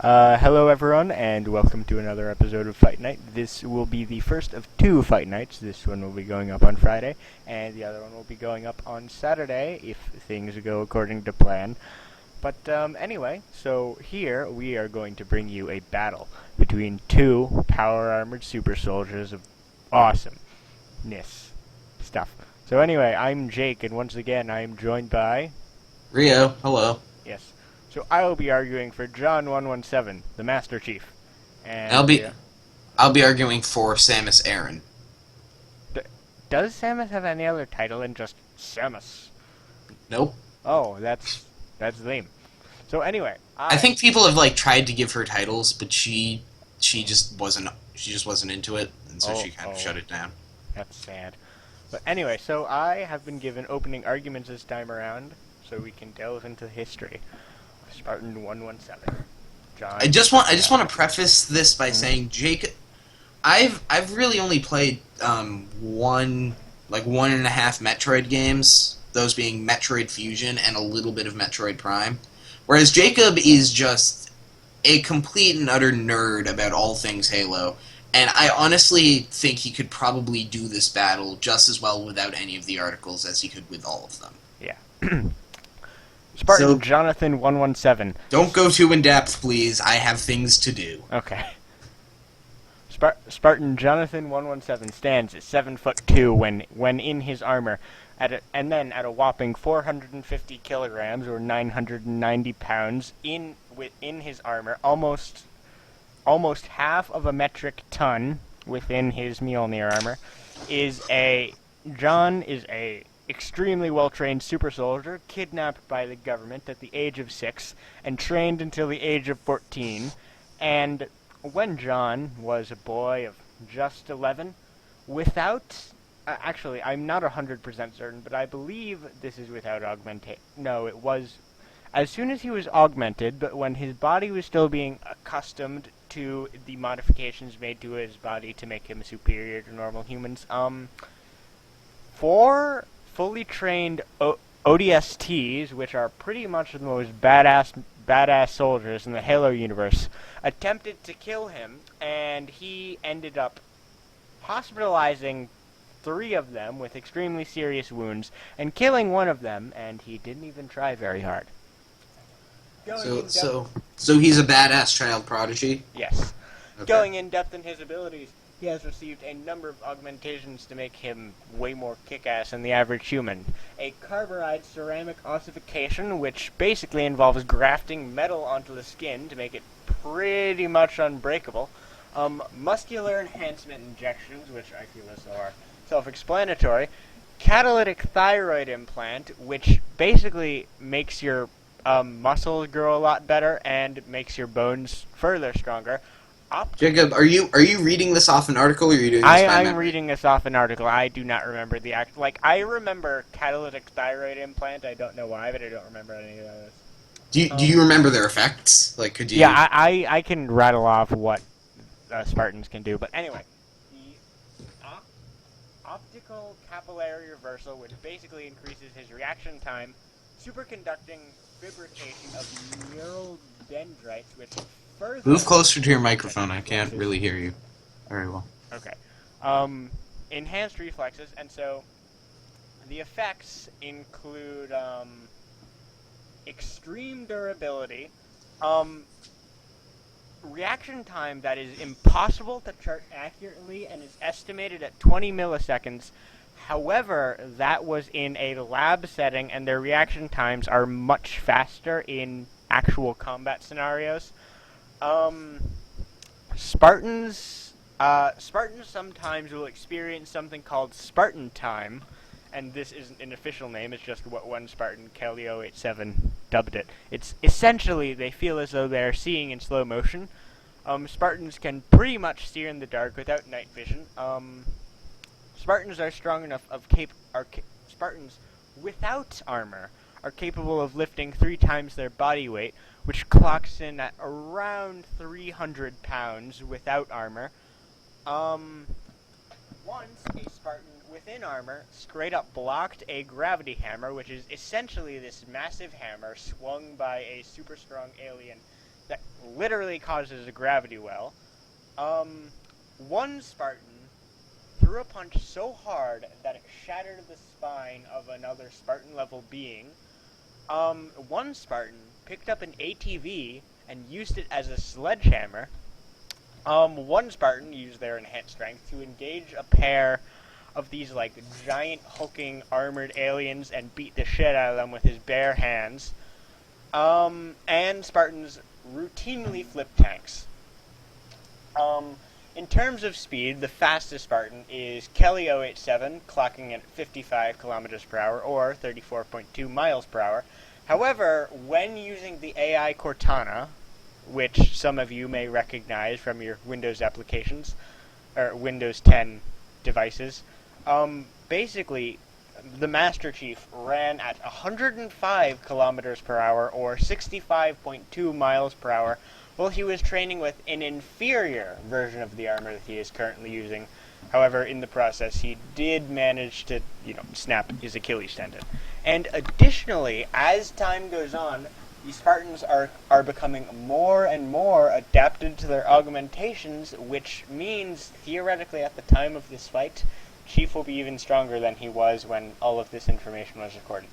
Hello everyone, and welcome to another episode of Fight Night. This will be the first of two Fight Nights. This one will be going up on Friday, and the other one will be going up on Saturday, if things go according to plan. But anyway, so here we are going to bring you a battle between two power-armored super soldiers of awesomeness stuff. So anyway, I'm Jake, and once again I am joined by... Rio, hello. Yes. So I will be arguing for John 117, the Master Chief. And I'll be I'll be arguing for Samus Aran. does Samus have any other title than just Samus? Nope. Oh, that's lame. So anyway, I think people have tried to give her titles, but she just wasn't into it, and so she kind of shut it down. That's sad. But anyway, so I have been given opening arguments this time around, so we can delve into the history of Spartan 117. John. I just want to preface this by saying, Jake, I've really only played one and a half Metroid games, those being Metroid Fusion and a little bit of Metroid Prime, whereas Jacob is just a complete and utter nerd about all things Halo. And I honestly think he could probably do this battle just as well without any of the articles as he could with all of them. Yeah. Spartan Jonathan 117. Don't go too in depth, please. I have things to do. Okay. Spartan Jonathan 117 stands at 7'2" when in his armor, and then at a whopping 450 kilograms or 990 pounds within his armor, almost half of a metric ton within his Mjolnir armor, John is a extremely well-trained super soldier, kidnapped by the government at the age of 6, and trained until the age of 14, and when John was a boy of just 11, actually, I'm not 100% certain, but I believe this is without augmentation. No, it was as soon as he was augmented, but when his body was still being accustomed to the modifications made to his body to make him superior to normal humans, 4 fully trained ODSTs, which are pretty much the most badass soldiers in the Halo universe, attempted to kill him, and he ended up hospitalizing 3 of them with extremely serious wounds, and killing one of them, and he didn't even try very hard. So he's a badass child prodigy? Yes. Okay. Going in depth in his abilities, he has received a number of augmentations to make him way more kick-ass than the average human. A carburized ceramic ossification, which basically involves grafting metal onto the skin to make it pretty much unbreakable. Muscular enhancement injections, which I feel as though are self-explanatory. Catalytic thyroid implant, which basically makes your muscles grow a lot better and makes your bones further stronger. Jacob, are you reading this off an article, or are you doing this by I'm memory? reading this off an article. I do not remember the act. I remember catalytic thyroid implant. I don't know why, but I don't remember any of those. Do you remember their effects? Could you? Yeah, I can rattle off what Spartans can do, but anyway, the optical capillary reversal, which basically increases his reaction time, superconducting fabrication of neural dendrites, which further... Move closer to your microphone. I can't really hear you very well. Okay. Enhanced reflexes, and so the effects include extreme durability, reaction time that is impossible to chart accurately and is estimated at 20 milliseconds. However, that was in a lab setting, and their reaction times are much faster in actual combat scenarios. Spartans sometimes will experience something called Spartan time, and this isn't an official name, it's just what one Spartan, Kelly087, dubbed it. It's essentially, they feel as though they're seeing in slow motion. Spartans can pretty much steer in the dark without night vision. Spartans are strong enough Spartans without armor are capable of lifting 3 times their body weight, which clocks in at around 300 pounds without armor. Once a Spartan within armor straight up blocked a gravity hammer, which is essentially this massive hammer swung by a super strong alien that literally causes a gravity well. One Spartan threw a punch so hard that it shattered the spine of another Spartan-level being. One Spartan picked up an ATV and used it as a sledgehammer. One Spartan used their enhanced strength to engage a pair of these, like, giant hulking armored aliens and beat the shit out of them with his bare hands. And Spartans routinely flip tanks. In terms of speed, the fastest Spartan is Kelly 087, clocking at 55 kilometers per hour, or 34.2 miles per hour. However, when using the AI Cortana, which some of you may recognize from your Windows applications, or Windows 10 devices, basically, the Master Chief ran at 105 kilometers per hour, or 65.2 miles per hour, while he was training with an inferior version of the armor that he is currently using. However, in the process, he did manage to, snap his Achilles tendon. And additionally, as time goes on, the Spartans are becoming more and more adapted to their augmentations, which means, theoretically, at the time of this fight, Chief will be even stronger than he was when all of this information was recorded.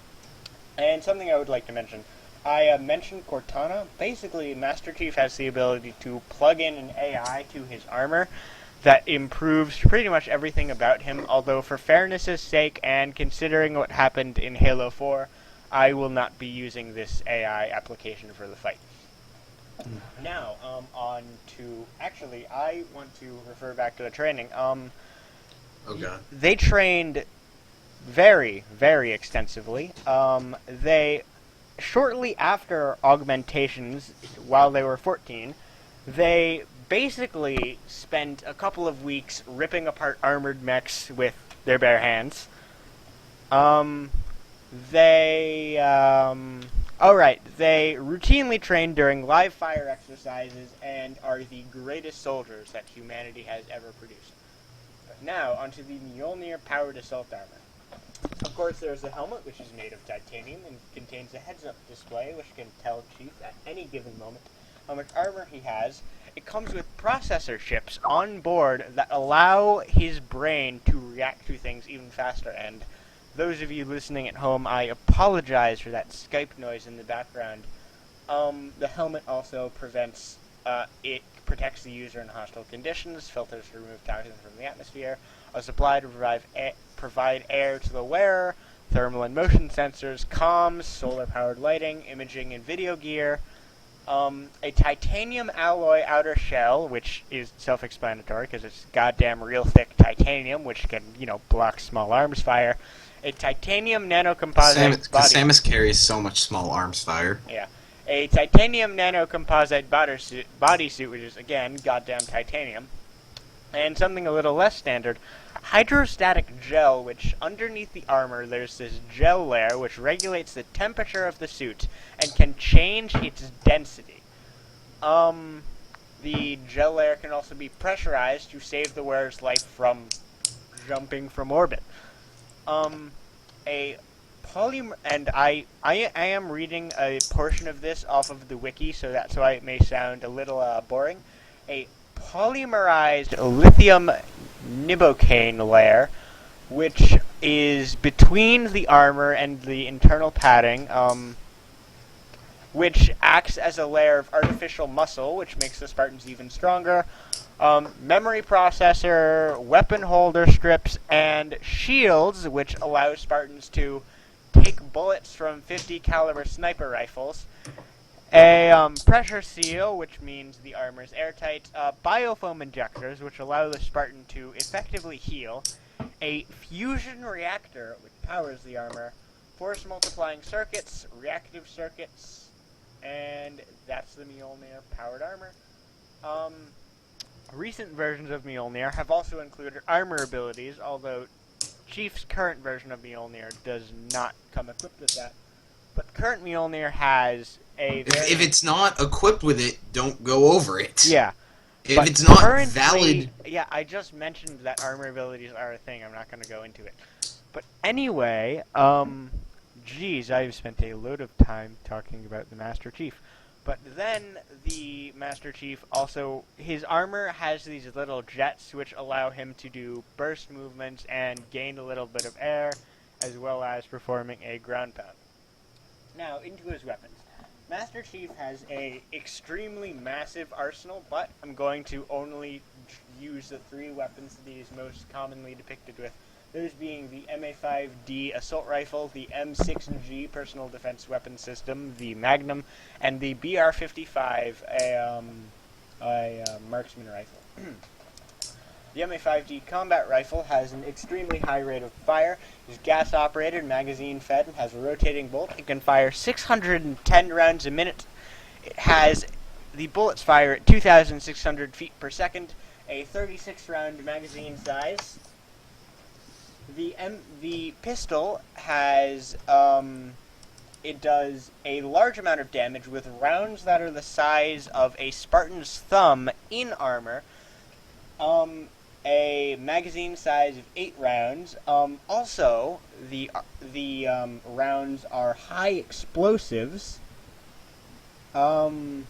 And something I would like to mention, I mentioned Cortana. Basically, Master Chief has the ability to plug in an AI to his armor that improves pretty much everything about him, although for fairness' sake and considering what happened in Halo 4, I will not be using this AI application for the fight. Now, on to... Actually, I want to refer back to the training. Okay. They trained very, very extensively. They... Shortly after augmentations, while they were 14, they basically spent a couple of weeks ripping apart armored mechs with their bare hands. They routinely train during live fire exercises and are the greatest soldiers that humanity has ever produced. But now, onto the Mjolnir powered assault armor. Of course, there's the helmet, which is made of titanium and contains a heads-up display, which can tell Chief at any given moment how much armor he has. It comes with processor chips on board that allow his brain to react to things even faster. And those of you listening at home, I apologize for that Skype noise in the background. The helmet also protects the user in hostile conditions, filters to remove toxins from the atmosphere, a supply to provide air to the wearer, thermal and motion sensors, comms, solar-powered lighting, imaging and video gear, a titanium alloy outer shell, which is self-explanatory because it's goddamn real thick titanium, which can, block small arms fire, a titanium nanocomposite body... Samus carries so much small arms fire. Yeah. A titanium nanocomposite bodysuit, which is, again, goddamn titanium. And something a little less standard, hydrostatic gel, which underneath the armor there's this gel layer which regulates the temperature of the suit and can change its density. The gel layer can also be pressurized to save the wearer's life from jumping from orbit. A polymer, and I am reading a portion of this off of the wiki, so that's why it may sound a little boring. A polymerized lithium nibocaine layer, which is between the armor and the internal padding, which acts as a layer of artificial muscle, which makes the Spartans even stronger. Memory processor, weapon holder strips, and shields, which allow Spartans to take bullets from 50 caliber sniper rifles. A pressure seal, which means the armor is airtight. Biofoam injectors, which allow the Spartan to effectively heal. A fusion reactor, which powers the armor. Force multiplying circuits, reactive circuits, and that's the Mjolnir powered armor. Recent versions of Mjolnir have also included armor abilities, although Chief's current version of Mjolnir does not come equipped with that. But current Mjolnir has a very... If it's not equipped with it, don't go over it. Yeah. If it's not valid... Yeah, I just mentioned that armor abilities are a thing. I'm not going to go into it. But anyway, geez, I've spent a load of time talking about the Master Chief. But then the Master Chief also, his armor has these little jets which allow him to do burst movements and gain a little bit of air, as well as performing a ground pound. Now, into his weapons. Master Chief has a extremely massive arsenal, but I'm going to only use the 3 weapons that he is most commonly depicted with. Those being the MA5D assault rifle, the M6G personal defense weapon system, the Magnum, and the BR-55, a marksman rifle. The MA5D combat rifle has an extremely high rate of fire, is gas-operated, magazine-fed, and has a rotating bolt. It can fire 610 rounds a minute. The bullets fire at 2,600 feet per second, a 36-round magazine size. The pistol has, it does a large amount of damage with rounds that are the size of a Spartan's thumb in armor. A magazine size of 8 rounds. Also, the rounds are high explosives. Muzzle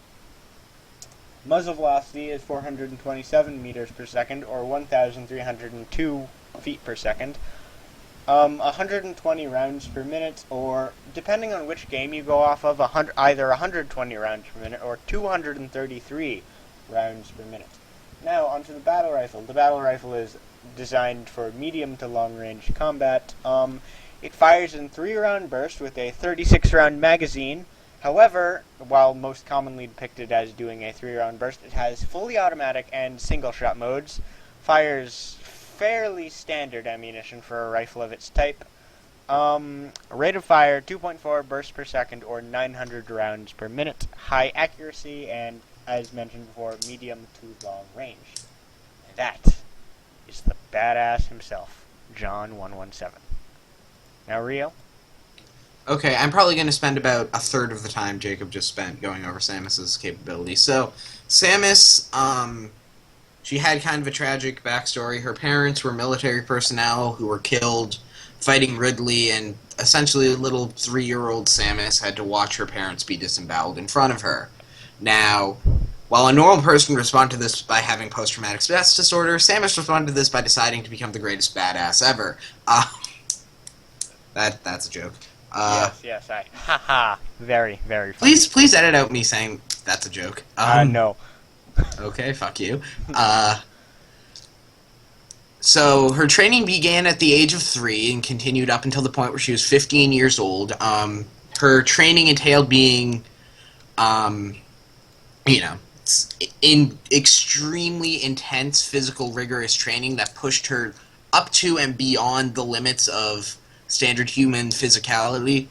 velocity is 427 meters per second, or 1,302 feet per second. 120 rounds per minute, or depending on which game you go off of, either 120 rounds per minute or 233 rounds per minute. Now, onto the battle rifle. The battle rifle is designed for medium to long-range combat. It fires in 3-round bursts with a 36-round magazine. However, while most commonly depicted as doing a 3-round burst, it has fully automatic and single-shot modes. Fires fairly standard ammunition for a rifle of its type. Rate of fire, 2.4 bursts per second, or 900 rounds per minute. High accuracy, and as mentioned before, medium to long range. And that is the badass himself, John 117. Now, Rio? Okay, I'm probably going to spend about a third of the time Jacob just spent going over Samus's capabilities. So, Samus, she had kind of a tragic backstory. Her parents were military personnel who were killed fighting Ridley, and essentially little 3-year-old Samus had to watch her parents be disemboweled in front of her. Now, while a normal person would respond to this by having post-traumatic stress disorder, Samus responded to this by deciding to become the greatest badass ever. That's a joke. Yes, haha, very, very funny. Please edit out me saying that's a joke. No. Okay, fuck you. So her training began at the age of 3 and continued up until the point where she was 15 years old. Her training entailed being, in extremely intense physical, rigorous training that pushed her up to and beyond the limits of standard human physicality.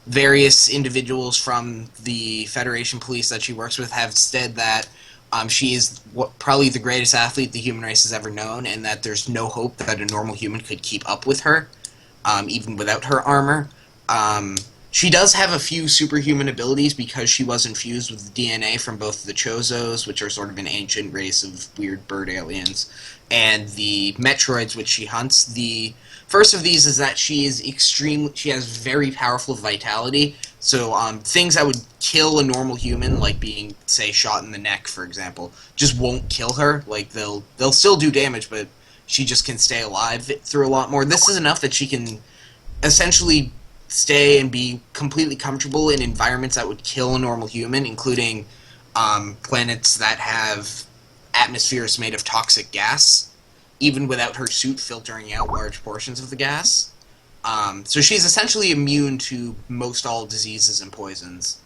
Various individuals from the Federation police that she works with have said that she is probably the greatest athlete the human race has ever known, and that there's no hope that a normal human could keep up with her, even without her armor. She does have a few superhuman abilities because she was infused with DNA from both the Chozos, which are sort of an ancient race of weird bird aliens, and the Metroids, which she hunts. The first of these is that she has very powerful vitality, so things that would kill a normal human, like being, say, shot in the neck, for example, just won't kill her. Like, they'll still do damage, but she just can stay alive through a lot more. This is enough that she can essentially stay and be completely comfortable in environments that would kill a normal human, including planets that have atmospheres made of toxic gas, even without her suit filtering out large portions of the gas. So she's essentially immune to most all diseases and poisons.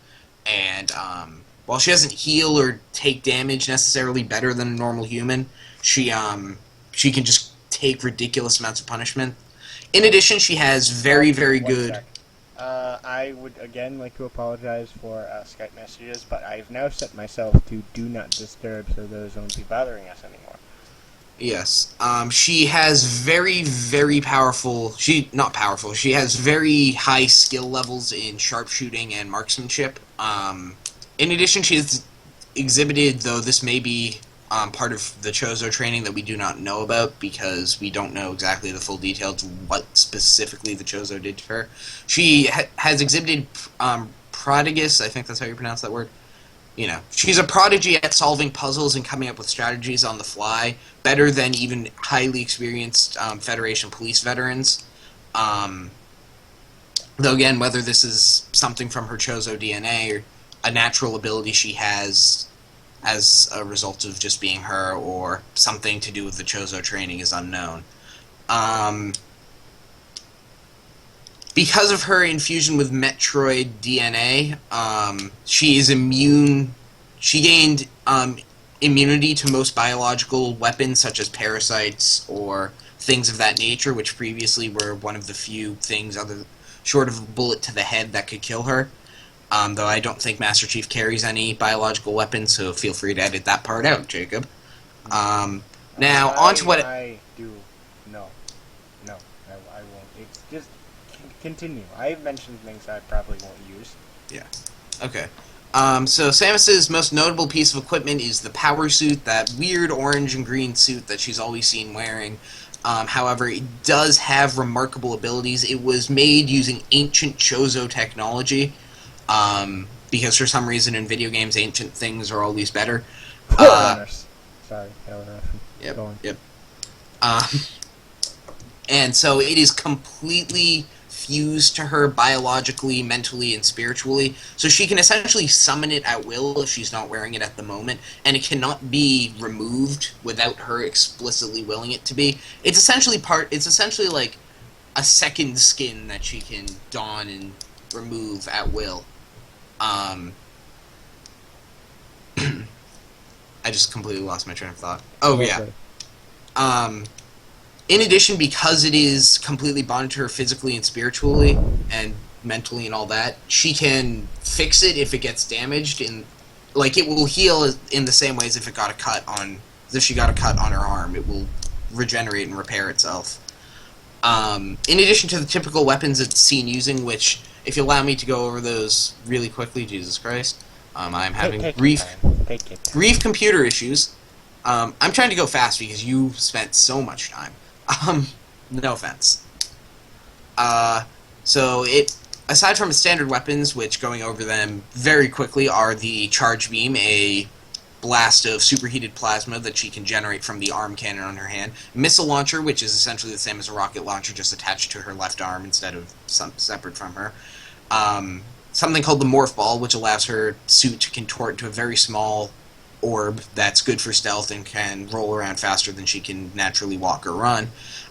And while she doesn't heal or take damage necessarily better than a normal human, she can just take ridiculous amounts of punishment. In addition, she has very, very good... I would again like to apologize for Skype messages, but I've now set myself to do not disturb, so those won't be bothering us anymore. Yes. She has very, very powerful... She has very high skill levels in sharpshooting and marksmanship. In addition, she has exhibited, though this may be part of the Chozo training that we do not know about, because we don't know exactly the full details of what specifically the Chozo did to her. She has exhibited prodigus. I think that's how you pronounce that word. You know, she's a prodigy at solving puzzles and coming up with strategies on the fly, better than even highly experienced Federation police veterans. Though again, whether this is something from her Chozo DNA or a natural ability she has as a result of just being her, or something to do with the Chozo training is unknown. Because of her infusion with Metroid DNA, she is immune. She gained immunity to most biological weapons, such as parasites or things of that nature, which previously were one of the few things, short of a bullet to the head, that could kill her. Though I don't think Master Chief carries any biological weapons, so feel free to edit that part out, Jacob. Now, on to what... I do. No, I won't. It's just continue. I've mentioned things I probably won't use. Yeah. Okay. So Samus's most notable piece of equipment is the power suit, that weird orange and green suit that she's always seen wearing. However, it does have remarkable abilities. It was made using ancient Chozo technology, because for some reason in video games, ancient things are always better. Sorry. Yep. And so it is completely fused to her biologically, mentally, and spiritually. So she can essentially summon it at will if she's not wearing it at the moment, and it cannot be removed without her explicitly willing it to be. It's essentially like a second skin that she can don and remove at will. I just completely lost my train of thought. Oh, yeah. In addition, because it is completely bonded to her physically and spiritually and mentally and all that, she can fix it if it gets damaged, and like it will heal in the same way as if she got a cut on her arm. It will regenerate and repair itself. In addition to the typical weapons it's seen using, which, if you allow me to go over those really quickly, Jesus Christ, I'm having brief computer issues. I'm trying to go fast because you spent so much time. No offense. So aside from its standard weapons, which, going over them very quickly, are the Charge Beam, a blast of superheated plasma that she can generate from the arm cannon on her hand. Missile Launcher, which is essentially the same as a rocket launcher, just attached to her left arm instead of separate from her. Something called the Morph Ball, which allows her suit to contort into a very small orb that's good for stealth and can roll around faster than she can naturally walk or run.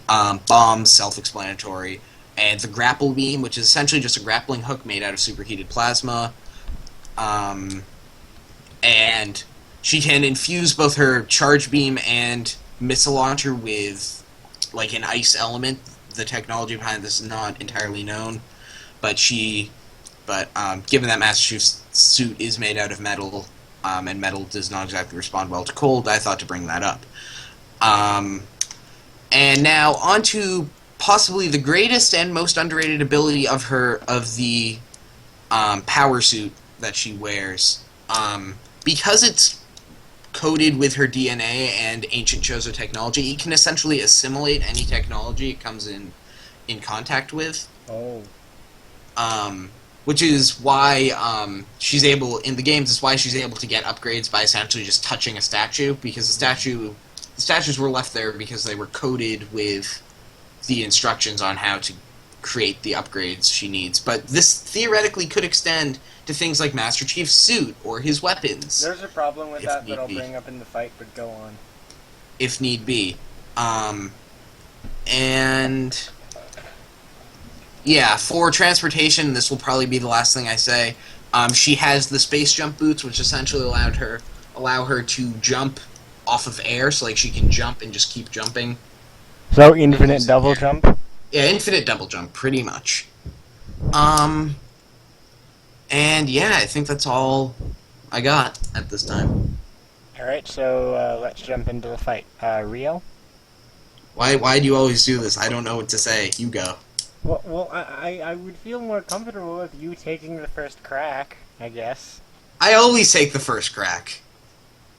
Bombs, self-explanatory. And the Grapple Beam, which is essentially just a grappling hook made out of superheated plasma. And she can infuse both her Charge Beam and Missile Launcher with, like, an ice element. The technology behind this is not entirely known, but given that Master Chief's suit is made out of metal, and metal does not exactly respond well to cold, I thought to bring that up. And now on to possibly the greatest and most underrated ability of the power suit that she wears. Because it's coated with her DNA and ancient Chozo technology, it can essentially assimilate any technology it comes in contact with. Oh. Which is why she's able, in the games, is why she's able to get upgrades by essentially just touching a statue, because the statues were left there because they were coated with the instructions on how to create the upgrades she needs. But this theoretically could extend to things like Master Chief's suit or his weapons. There's a problem with that I'll bring up in the fight, but go on. If need be. And yeah, for transportation, this will probably be the last thing I say. She has the space jump boots, which essentially allow her to jump off of air, so like she can jump and just keep jumping. So infinite double jump? Yeah, infinite double jump, pretty much. And yeah, I think that's all I got at this time. Alright, so let's jump into the fight. Rio? Why do you always do this? I don't know what to say. You go. Well, I would feel more comfortable with you taking the first crack, I guess. I always take the first crack.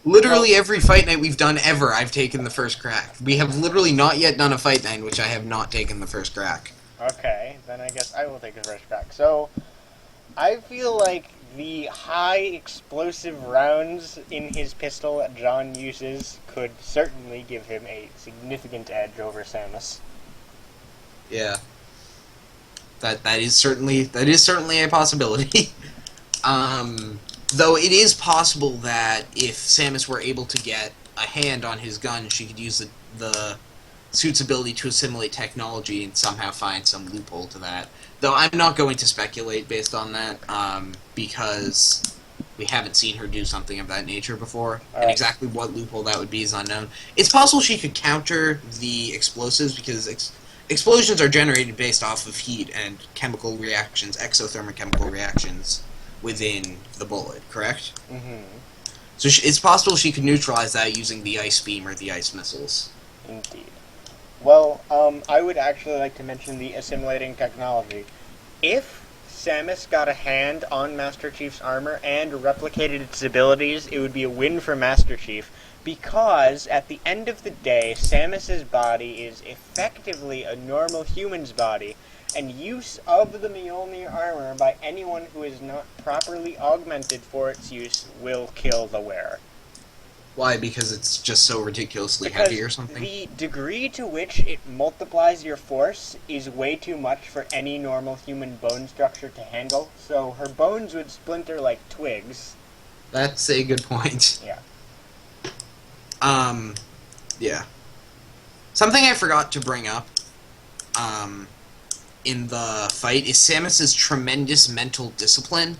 Literally every fight night we've done ever, I've taken the first crack. We have literally not yet done a fight night in which I have not taken the first crack. Okay, then I guess I will take the first crack. So, I feel like the high explosive rounds in his pistol that John uses could certainly give him a significant edge over Samus. Yeah. That is certainly a possibility. Though it is possible that if Samus were able to get a hand on his gun, she could use the suit's ability to assimilate technology and somehow find some loophole to that. Though I'm not going to speculate based on that, because we haven't seen her do something of that nature before, and exactly what loophole that would be is unknown. It's possible she could counter the explosives, because explosions are generated based off of heat and chemical reactions, exothermic chemical reactions within the bullet, correct? Mm-hmm. So it's possible she could neutralize that using the ice beam or the ice missiles. Indeed. Well, I would actually like to mention the assimilating technology. If Samus got a hand on Master Chief's armor and replicated its abilities, it would be a win for Master Chief, because at the end of the day, Samus's body is effectively a normal human's body, and use of the Mjolnir armor by anyone who is not properly augmented for its use will kill the wearer. Why? Because it's just so ridiculously Because heavy or something? the degree to which it multiplies your force is way too much for any normal human bone structure to handle, so her bones would splinter like twigs. That's a good point. Yeah. Yeah. Something I forgot to bring up, in the fight is Samus's tremendous mental discipline.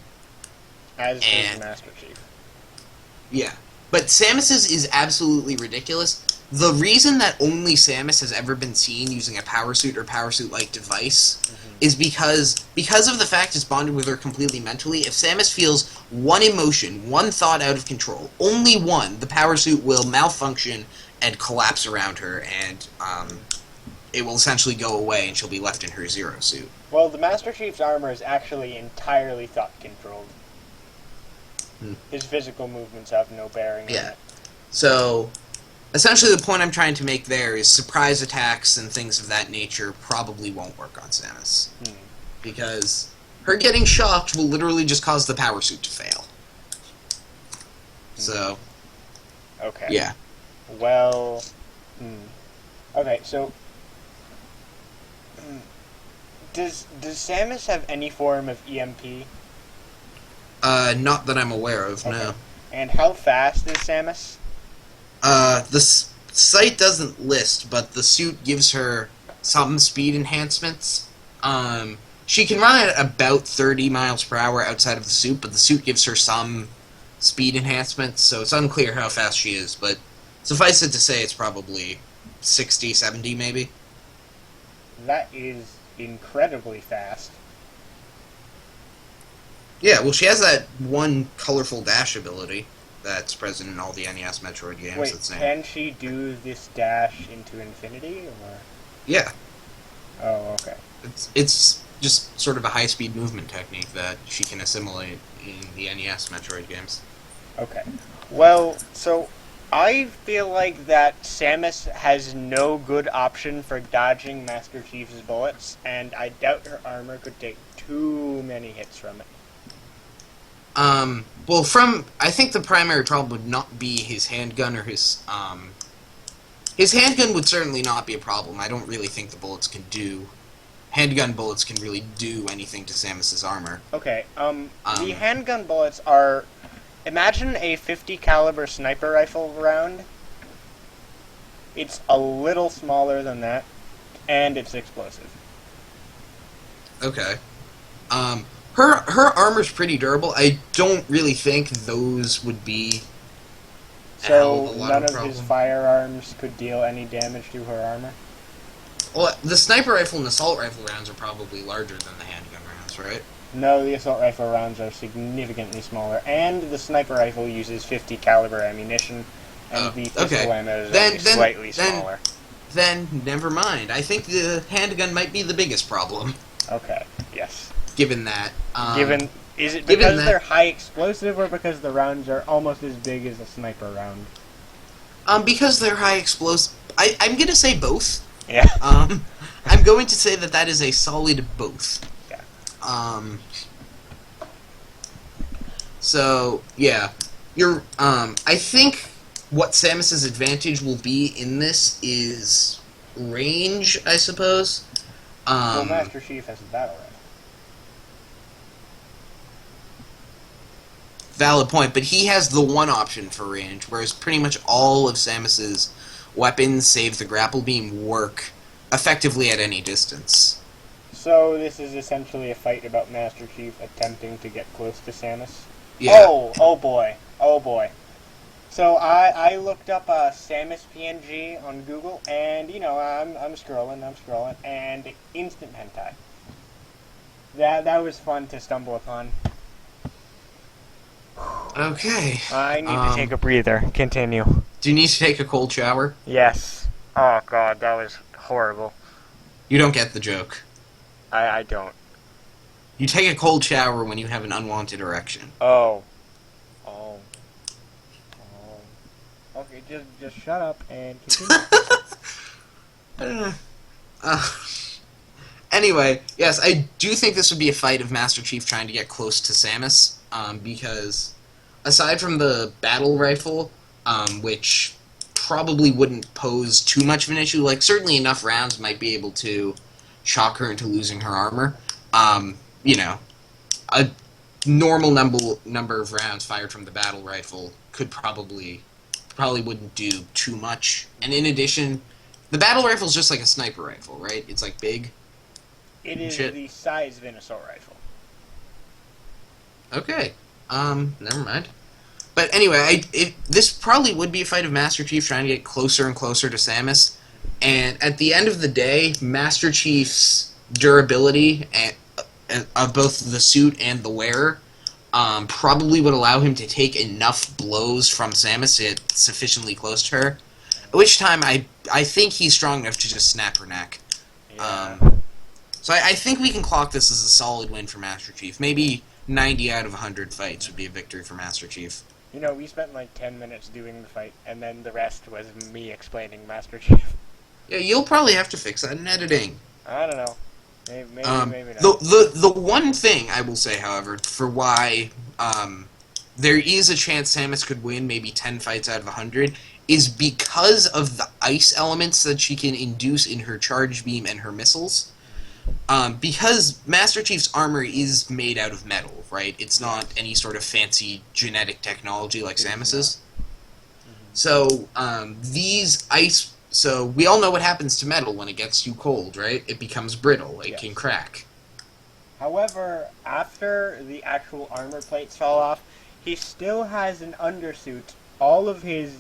As is Master Chief. Yeah. But Samus's is absolutely ridiculous. The reason that only Samus has ever been seen using a power suit or power suit-like device is because of the fact it's bonded with her completely mentally. If Samus feels one emotion, one thought out of control, only one, the power suit will malfunction and collapse around her, and it will essentially go away, and she'll be left in her Zero suit. Well, the Master Chief's armor is actually entirely thought-controlled. His physical movements have no bearing on it. So, essentially the point I'm trying to make there is surprise attacks and things of that nature probably won't work on Samus. Because her getting shocked will literally just cause the power suit to fail. So, okay. Yeah. Well, okay, so does Samus have any form of EMP? Not that I'm aware of, no. And how fast is Samus? The site doesn't list, but the suit gives her some speed enhancements. She can run at about 30 miles per hour outside of the suit, but the suit gives her some speed enhancements, so it's unclear how fast she is, but suffice it to say it's probably 60, 70 maybe. That is incredibly fast. Yeah, well, she has that one colorful dash ability that's present in all the NES Metroid games. Wait, can she do this dash into infinity, or? Yeah. Oh, okay. It's just sort of a high-speed movement technique that she can assimilate in the NES Metroid games. Okay. Well, so I feel like that Samus has no good option for dodging Master Chief's bullets, and I doubt her armor could take too many hits from it. Well, I think the primary problem would not be his handgun or his handgun would certainly not be a problem. I don't really think the bullets can do... Handgun bullets can really do anything to Samus's armor. Okay, the handgun bullets are... Imagine a 50 caliber sniper rifle round. It's a little smaller than that, and it's explosive. Okay. Her armor's pretty durable. I don't really think those would be so none of his firearms could deal any damage to her armor? Well, the sniper rifle and assault rifle rounds are probably larger than the handgun rounds, right? No, the assault rifle rounds are significantly smaller, and the sniper rifle uses 50 caliber ammunition, and the pistol ammo is only slightly smaller. Then, never mind. I think the handgun might be the biggest problem. Okay, yes. Given that. Is it because they're high explosive, or because the rounds are almost as big as a sniper round? Because they're high explosive. I'm gonna say both. Yeah. I'm going to say that is a solid both. Yeah. So yeah, you're. I think what Samus's advantage will be in this is range, I suppose. Well, Um, Master Chief has a battle rifle. Valid point, but he has the one option for range, whereas pretty much all of Samus's weapons, save the grapple beam, work effectively at any distance. So this is essentially a fight about Master Chief attempting to get close to Samus. Yeah. Oh boy, oh boy. So I looked up Samus PNG on Google, and I'm scrolling, and instant hentai. That was fun to stumble upon. Okay. I need to take a breather. Continue. Do you need to take a cold shower? Yes. Oh god, that was horrible. You don't get the joke. I don't. You take a cold shower when you have an unwanted erection. Oh. Okay, just shut up and continue. Uh, anyway, yes, I do think this would be a fight of Master Chief trying to get close to Samus, because aside from the battle rifle, which probably wouldn't pose too much of an issue, like certainly enough rounds might be able to shock her into losing her armor. A normal number of rounds fired from the battle rifle could probably wouldn't do too much. And in addition, the battle rifle is just like a sniper rifle, right? It's like big. It is Shit. the size of an assault rifle. Okay. Never mind. But anyway, this probably would be a fight of Master Chief trying to get closer and closer to Samus. And at the end of the day, Master Chief's durability of both the suit and the wearer probably would allow him to take enough blows from Samus to get sufficiently close to her. At which time, I think he's strong enough to just snap her neck. Yeah. So I think we can clock this as a solid win for Master Chief. Maybe 90 out of 100 fights would be a victory for Master Chief. We spent like 10 minutes doing the fight, and then the rest was me explaining Master Chief. Yeah, you'll probably have to fix that in editing. I don't know. Maybe not. The one thing I will say, however, for why there is a chance Samus could win maybe 10 fights out of 100 is because of the ice elements that she can induce in her charge beam and her missiles. Because Master Chief's armor is made out of metal, right? It's not any sort of fancy genetic technology like Samus's. So these ice... So we all know what happens to metal when it gets too cold, right? It becomes brittle. It can crack. However, after the actual armor plates fall off, he still has an undersuit, all of his,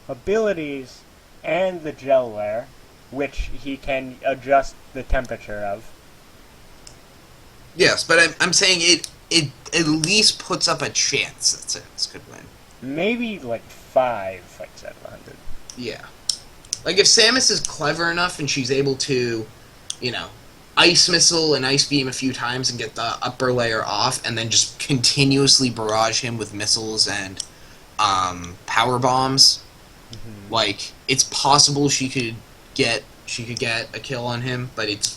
abilities, and the gel layer, which he can adjust the temperature of. Yes, but I'm saying it at least puts up a chance that Samus could win. Maybe like 5 fights out of 100. Yeah. Like, if Samus is clever enough and she's able to, ice missile and ice beam a few times and get the upper layer off, and then just continuously barrage him with missiles and power bombs, like, it's possible she could get a kill on him, but it's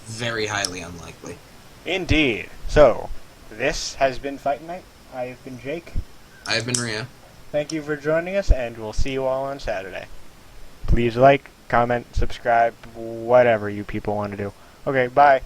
very highly unlikely. Indeed. So, this has been Fight Night. I have been Jake. I have been Ria. Thank you for joining us, and we'll see you all on Saturday. Please like, comment, subscribe, whatever you people want to do. Okay, bye.